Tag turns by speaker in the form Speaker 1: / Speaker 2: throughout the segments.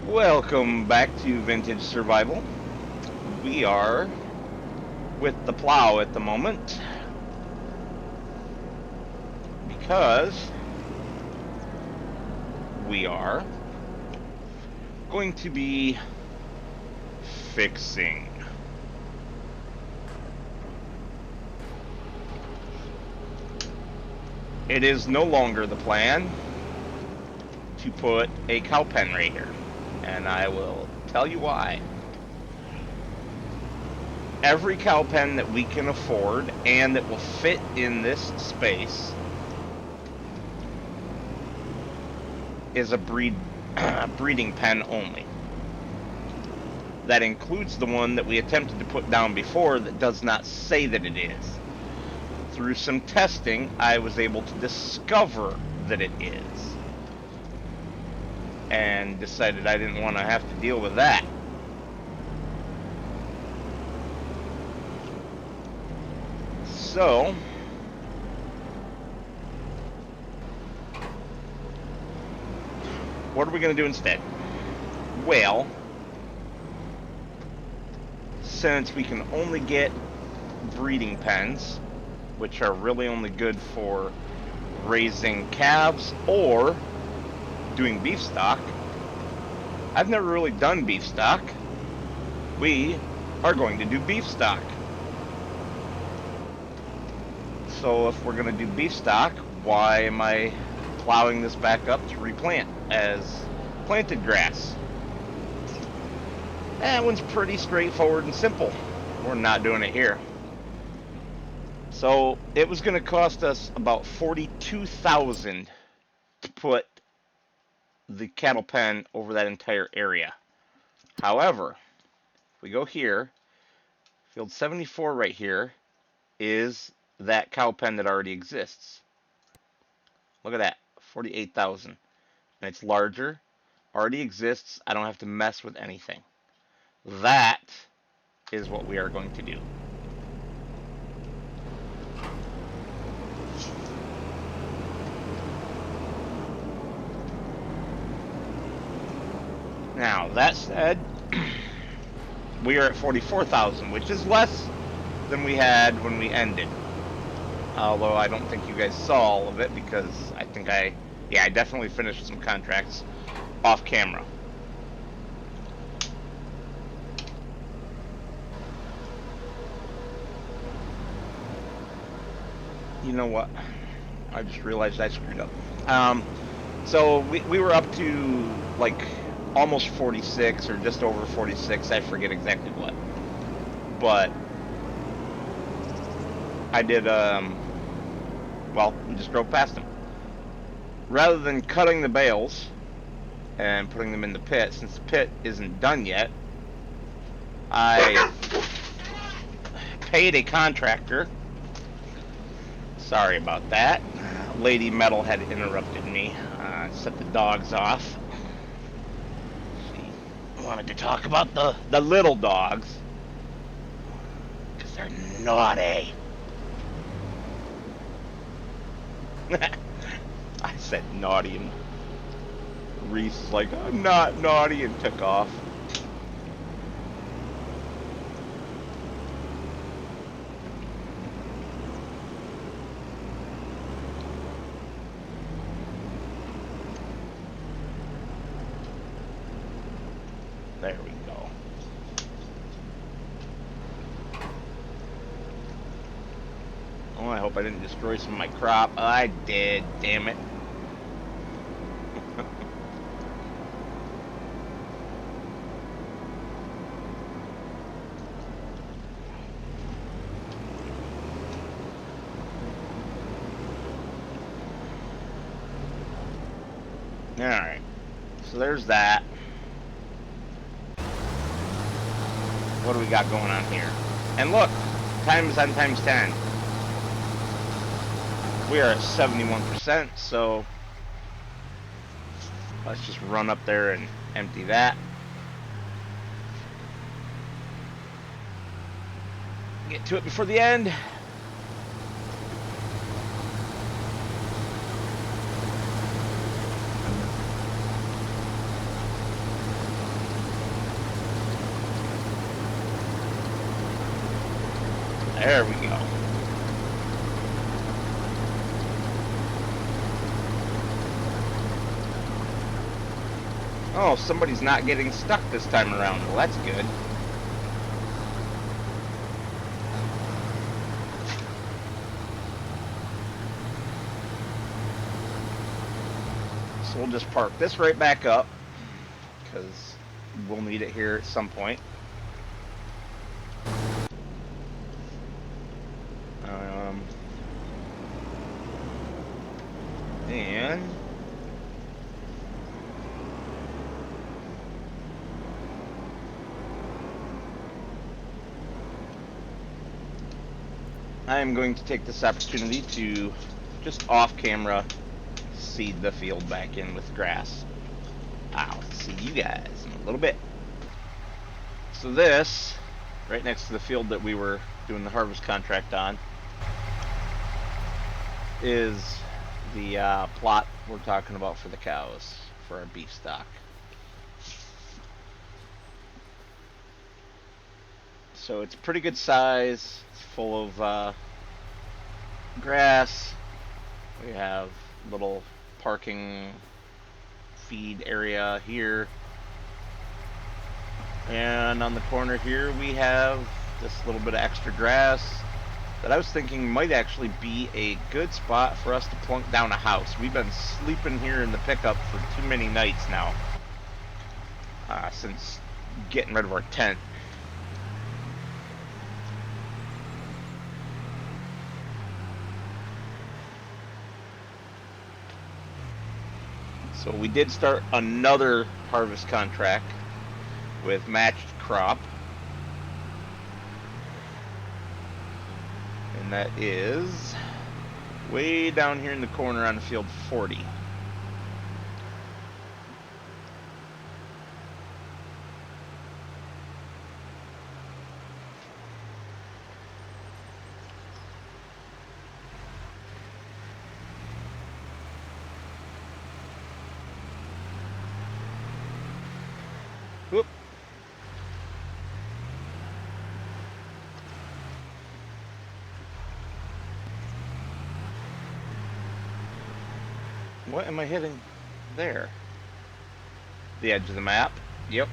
Speaker 1: Welcome back to Vintage Survival. We are with the plow at the moment because we are going to be fixing. It is no longer the plan to put a cow pen right here, and I will tell you why. Every cow pen that we can afford and that will fit in this space is a breeding pen only. That includes the one that we attempted to put down before that does not say that it is. Through some testing, I was able to discover that it is, and decided I didn't want to have to deal with that. So, what are we going to do instead? Well, since we can only get breeding pens, which are really only good for raising calves or doing beef stock. I've never really done beef stock. We are going to do beef stock. So if we're going to do beef stock, why am I plowing this back up to replant as planted grass? That one's pretty straightforward and simple. We're not doing it here. So it was going to cost us about $42,000 to put the cattle pen over that entire area. However, if we go here, field 74 right here is that cow pen that already exists. Look at that, 48,000, and it's larger, already exists. I don't have to mess with anything. That is what we are going to do. Now, that said, we are at 44,000, which is less than we had when we ended. Although I don't think you guys saw all of it because I think I definitely finished some contracts off camera. You know what? I just realized I screwed up. So we were up to like almost 46 or just over 46. I forget exactly what. But I did, well, we just drove past them. Rather than cutting the bales and putting them in the pit, since the pit isn't done yet, I paid a contractor. Sorry about that. Lady Metal had interrupted me. Set the dogs off. She wanted to talk about the little dogs because they're naughty. I said naughty, and Reese is like, I'm not naughty, and took off. There we go. Oh, I hope I didn't destroy some of my crop. I did, damn it. Alright, so there's that. What do we got going on here? And look, times 10 times 10. We are at 71%, so let's just run up there and empty that. Get to it before the end. There we go. Oh, somebody's not getting stuck this time around. Well, that's good. So we'll just park this right back up, because we'll need it here at some point. And I am going to take this opportunity to just off camera seed the field back in with grass. I'll see you guys in a little bit. So this, right next to the field that we were doing the harvest contract on, is the plot we're talking about for the cows, for our beef stock. So it's a pretty good size. It's full of grass. We have little parking feed area here. And on the corner here we have this little bit of extra grass that I was thinking might actually be a good spot for us to plunk down a house. We've been sleeping here in the pickup for too many nights now, since getting rid of our tent. So we did start another harvest contract with matched crop. And that is way down here in the corner on field 40. Whoop. What am I hitting there? The edge of the map? Yep.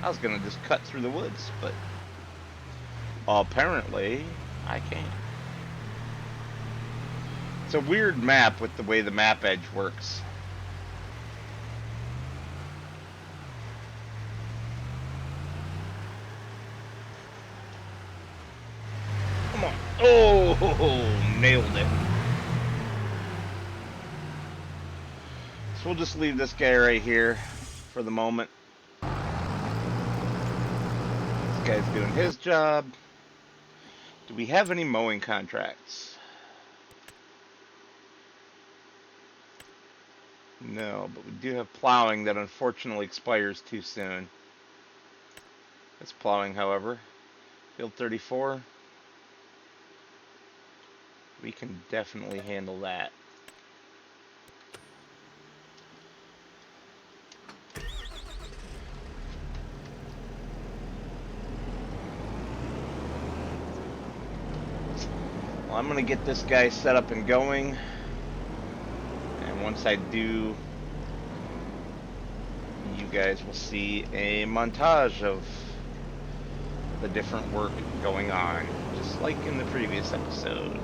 Speaker 1: I was gonna just cut through the woods, but apparently I can't. It's a weird map with the way the map edge works. Come on. Oh, nailed it. So we'll just leave this guy right here for the moment. This guy's doing his job. Do we have any mowing contracts? No, but we do have plowing that unfortunately expires too soon. That's plowing, however. Field 34. We can definitely handle that. Well, I'm going to get this guy set up and going. And once I do, you guys will see a montage of the different work going on, just like in the previous episode.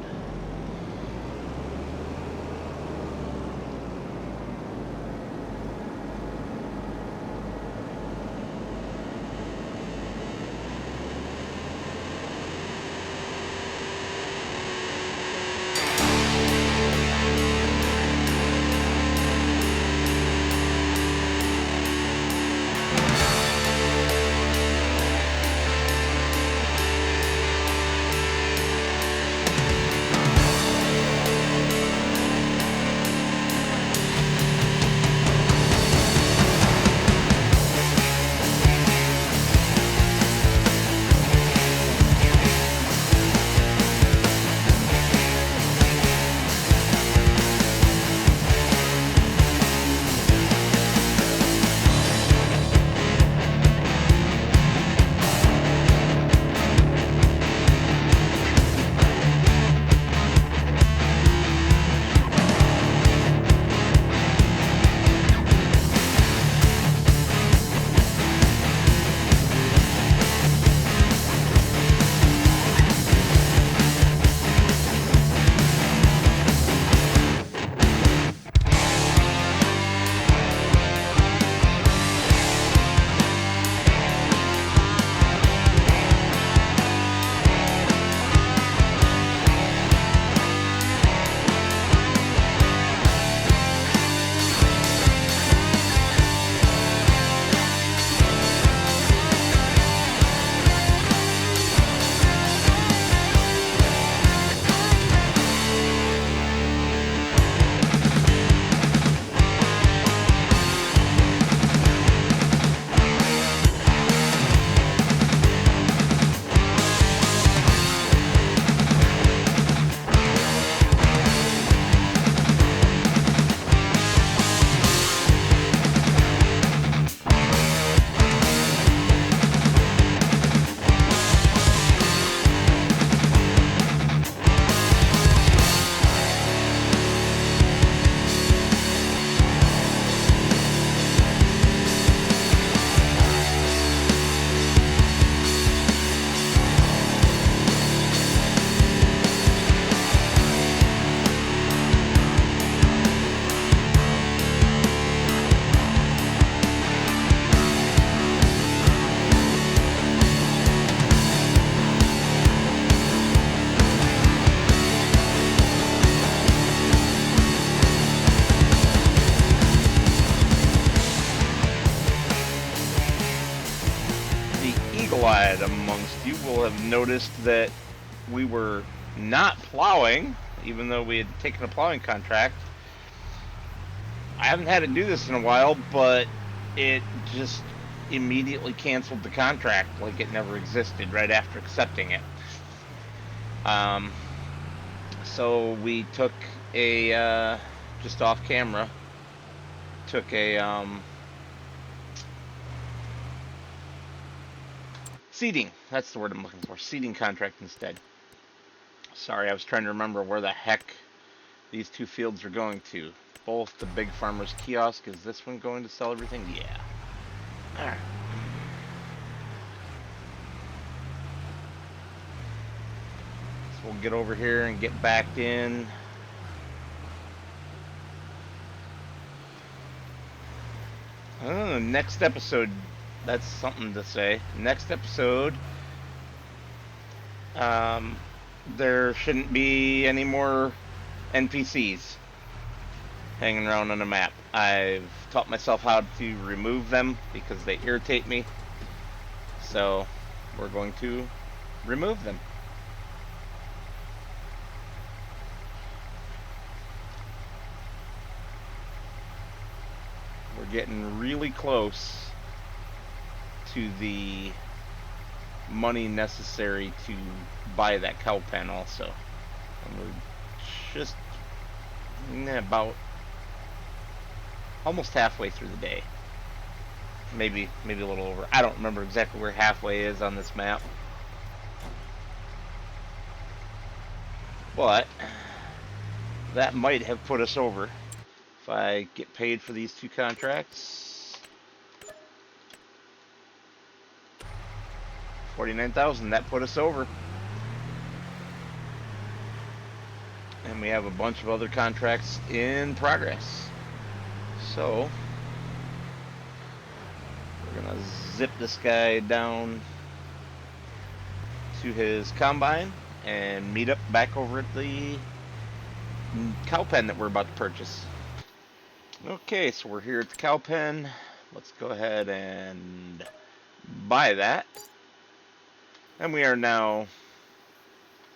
Speaker 1: eagle-eyed amongst you will have noticed that we were not plowing, even though we had taken a plowing contract. I haven't had to do this in a while, but it just immediately canceled the contract like it never existed right after accepting it. So we took a, just off camera, took a, seeding, that's the word I'm looking for, seeding contract instead. Sorry, I was trying to remember where the heck these two fields are going to. Both the Big Farmer's Kiosk. Is this one going to sell everything? Yeah. Alright. So we'll get over here and get back in. Oh, next episode. That's something to say. Next episode. There shouldn't be any more NPCs hanging around on the map. I've taught myself how to remove them because they irritate me. So we're going to remove them. We're getting really close to the money necessary to buy that cow pen also. And we're just about almost halfway through the day. Maybe a little over. I don't remember exactly where halfway is on this map. But that might have put us over if I get paid for these two contracts. 49,000, that put us over. And we have a bunch of other contracts in progress. So we're gonna zip this guy down to his combine and meet up back over at the cow pen that we're about to purchase. Okay, so we're here at the cow pen. Let's go ahead and buy that. And we are now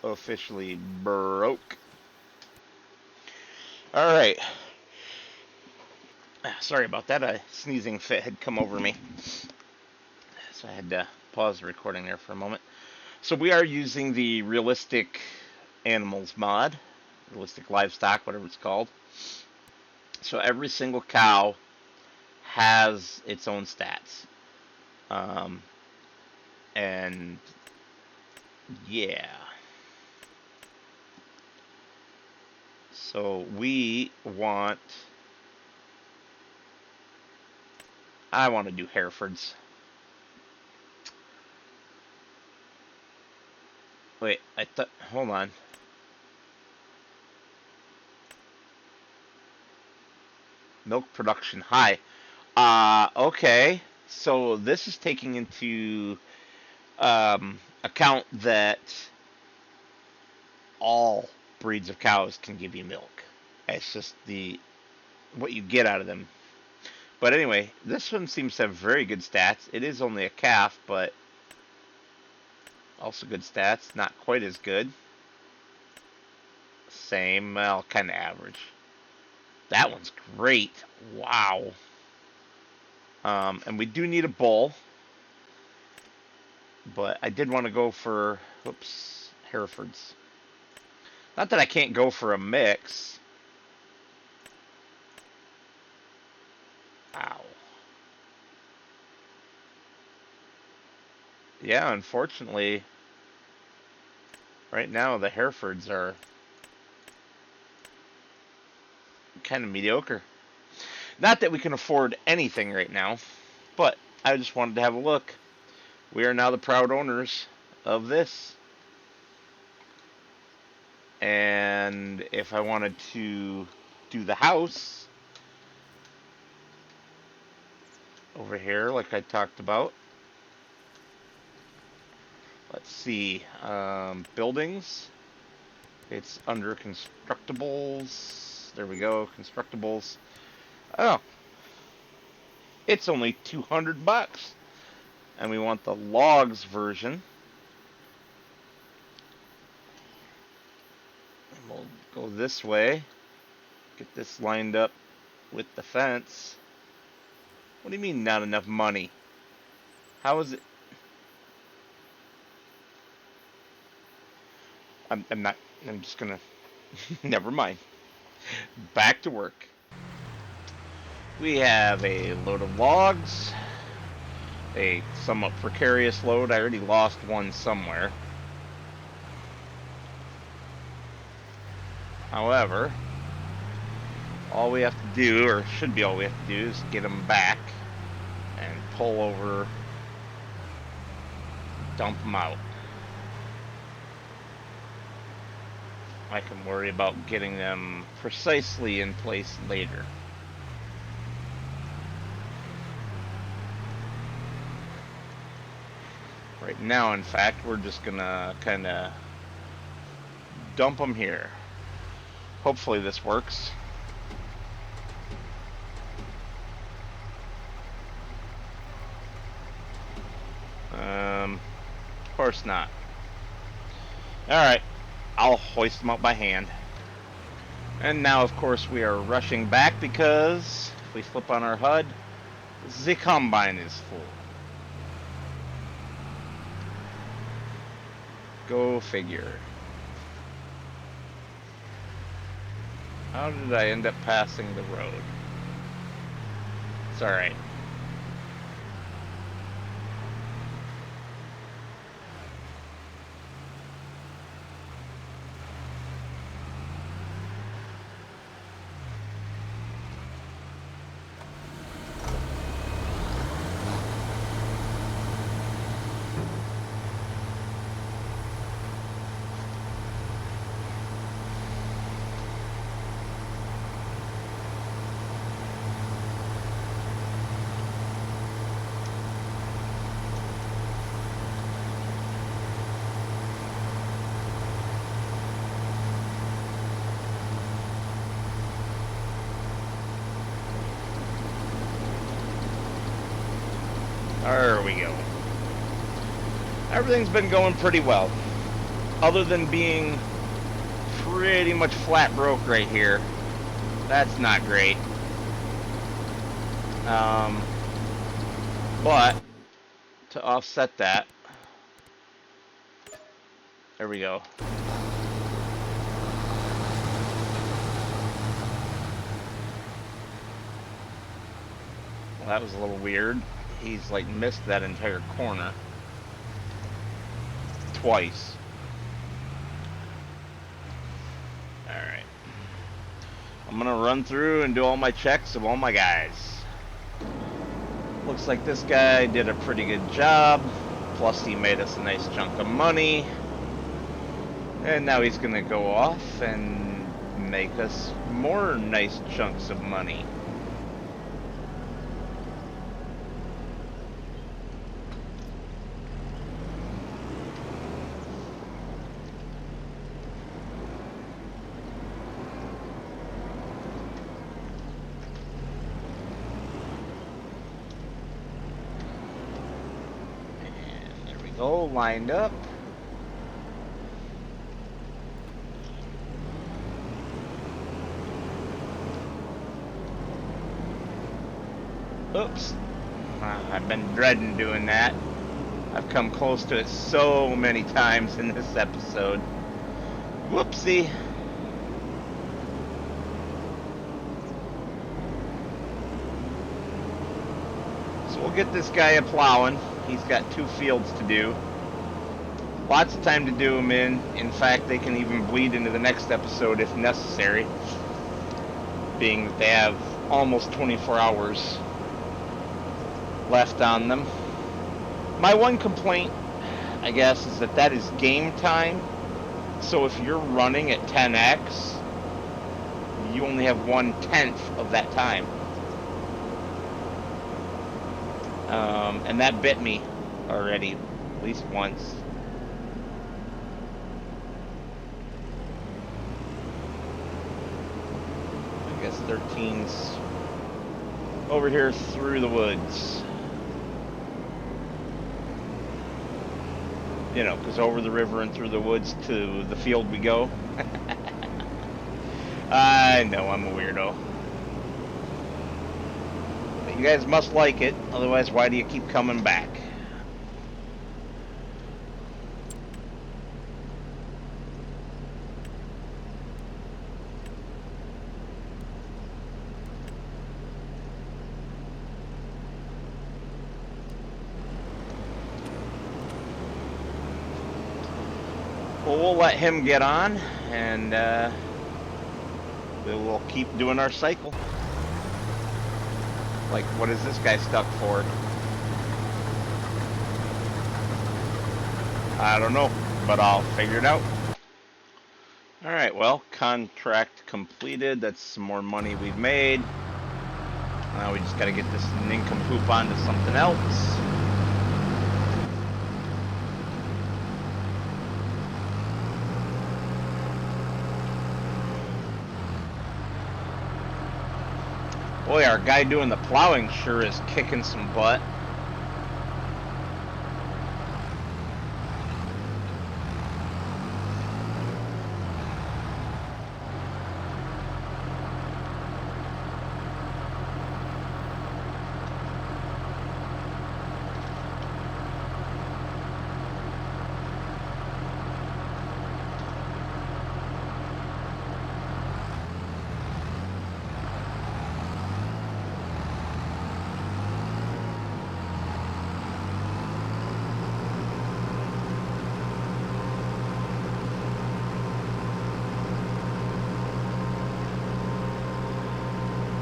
Speaker 1: officially broke. Alright. Sorry about that. A sneezing fit had come over me. So I had to pause the recording there for a moment. So we are using the realistic animals mod. Realistic livestock, whatever it's called. So every single cow has its own stats. And yeah. So I want to do Herefords. Wait, hold on. Milk production high. Okay. So this is taking into account that all breeds of cows can give you milk. It's just what you get out of them. But anyway, this one seems to have very good stats. It is only a calf, but also good stats. Not quite as good. Same, well, kind of average. That one's great. Wow. And we do need a bull. But I did want to go for, Herefords. Not that I can't go for a mix. Ow. Yeah, unfortunately, right now the Herefords are kind of mediocre. Not that we can afford anything right now, but I just wanted to have a look. We are now the proud owners of this. And if I wanted to do the house over here, like I talked about, let's see, buildings, it's under constructibles. There we go, constructibles. Oh, it's only $200. and we want the logs version. And we'll go this way, get this lined up with the fence. What do you mean not enough money? How is it? I'm not, I'm just gonna, never mind. Back to work. We have a load of logs, a somewhat precarious load. I already lost one somewhere. However, all we have to do, or should be all we have to do, is get them back and pull over, dump them out. I can worry about getting them precisely in place later. Right now, in fact, we're just gonna kind of dump them here. Hopefully this works. Of course not. Alright, I'll hoist them up by hand. And now, of course, we are rushing back because if we flip on our HUD, the combine is full. Go figure. How did I end up passing the road? It's alright. There we go. Everything's been going pretty well. Other than being pretty much flat broke right here. That's not great. But to offset that, there we go. Well, that was a little weird. He's like missed that entire corner twice. Alright. I'm gonna run through and do all my checks of all my guys. Looks like this guy did a pretty good job. Plus he made us a nice chunk of money. And now he's gonna go off and make us more nice chunks of money. All lined up. Oops. I've been dreading doing that. I've come close to it so many times in this episode. Whoopsie. So we'll get this guy a plowing. He's got 2 fields to do. Lots of time to do them in. In fact, they can even bleed into the next episode if necessary, being that they have almost 24 hours left on them. My one complaint, I guess, is that that is game time. So if you're running at 10x, you only have 1/10 of that time. And that bit me already, at least once. I guess 13's over here through the woods. You know, because over the river and through the woods to the field we go. I know I'm a weirdo. But you guys must like it, otherwise why do you keep coming back? Well, we'll let him get on, and we will keep doing our cycle. Like, what is this guy stuck for? I don't know, but I'll figure it out. Alright, well, contract completed. That's some more money we've made. Now we just gotta get this nincompoop onto something else. Boy, our guy doing the plowing sure is kicking some butt.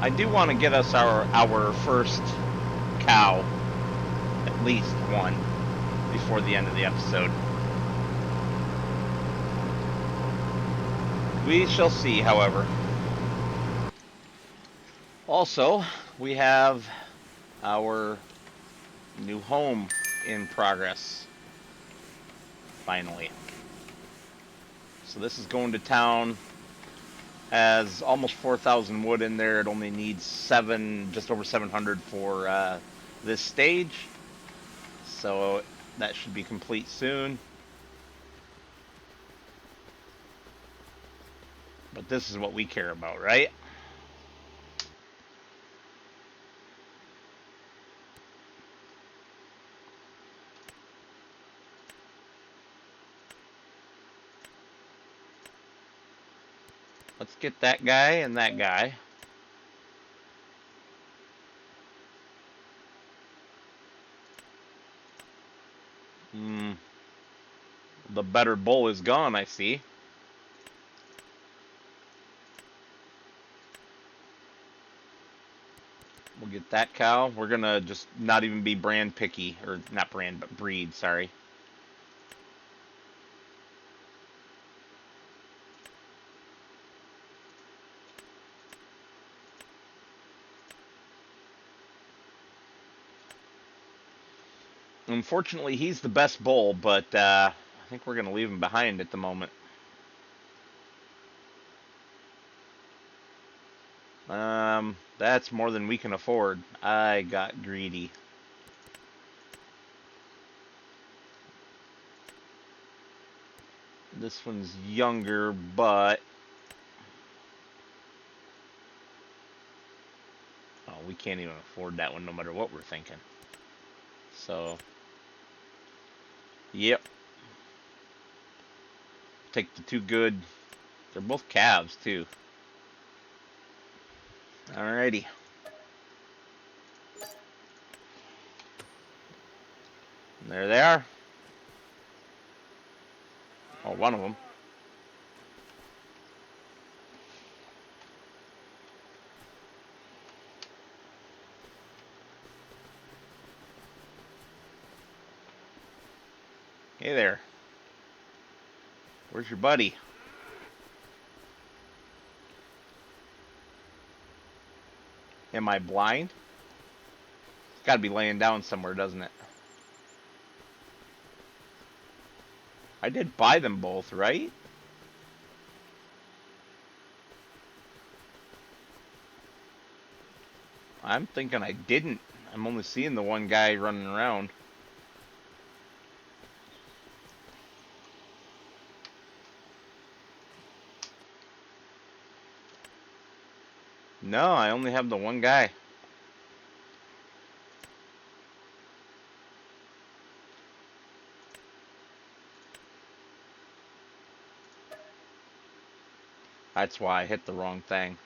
Speaker 1: I do want to get us our first cow, at least one, before the end of the episode. We shall see, however. Also, we have our new home in progress, finally. So this is going to town. Has almost 4,000 wood in there. It only needs just over 700 for this stage. So that should be complete soon. But this is what we care about, right? Let's get that guy and that guy. The better bull is gone, I see. We'll get that cow. We're gonna just not even be brand picky, or not brand, but breed, sorry. Unfortunately, he's the best bull, but I think we're gonna leave him behind at the moment. That's more than we can afford. I got greedy. This one's younger, but oh, we can't even afford that one no matter what we're thinking. So, yep. Take the two good. They're both calves, too. Alrighty. And there they are. Oh, one of them. Hey there. Where's your buddy? Am I blind? It's got to be laying down somewhere, doesn't it? I did buy them both, right? I'm thinking I didn't. I'm only seeing the one guy running around. No, I only have the one guy. That's why I hit the wrong thing.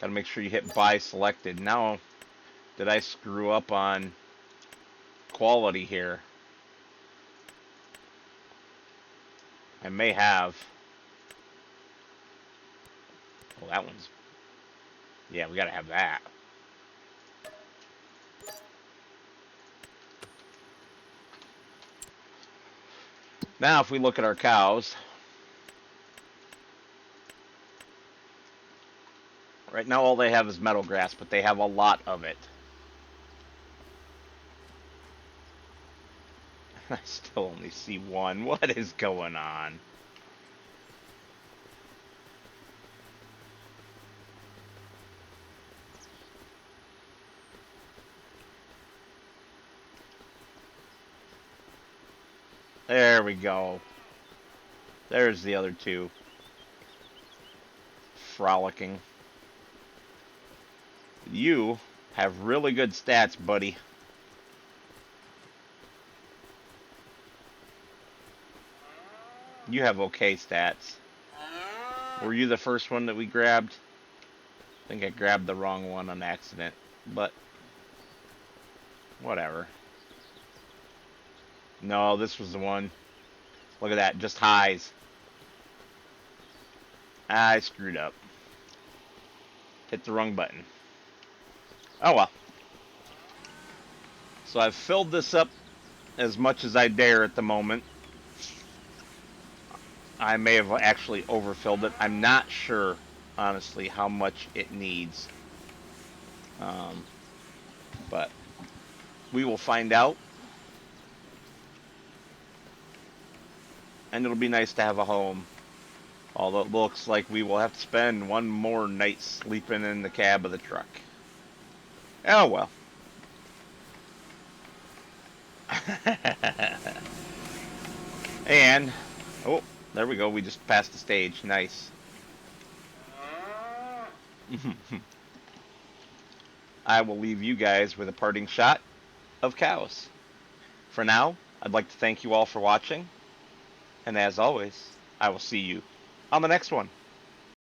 Speaker 1: Gotta make sure you hit buy selected. Now, did I screw up on quality here? I may have. Well, that one's... Yeah, we gotta have that. Now, if we look at our cows... Right now, all they have is meadow grass, but they have a lot of it. I still only see one. What is going on? There we go. There's the other two. Frolicking. You have really good stats, buddy. You have okay stats. Were you the first one that we grabbed? I think I grabbed the wrong one on accident, but whatever. No, this was the one. Look at that, just highs. I screwed up. Hit the wrong button. Oh well. So I've filled this up as much as I dare at the moment. I may have actually overfilled it. I'm not sure, honestly, how much it needs. But we will find out. And it'll be nice to have a home. Although it looks like we will have to spend one more night sleeping in the cab of the truck. Oh well. And, oh, there we go. We just passed the stage. Nice. I will leave you guys with a parting shot of cows. For now, I'd like to thank you all for watching. And as always, I will see you on the next one.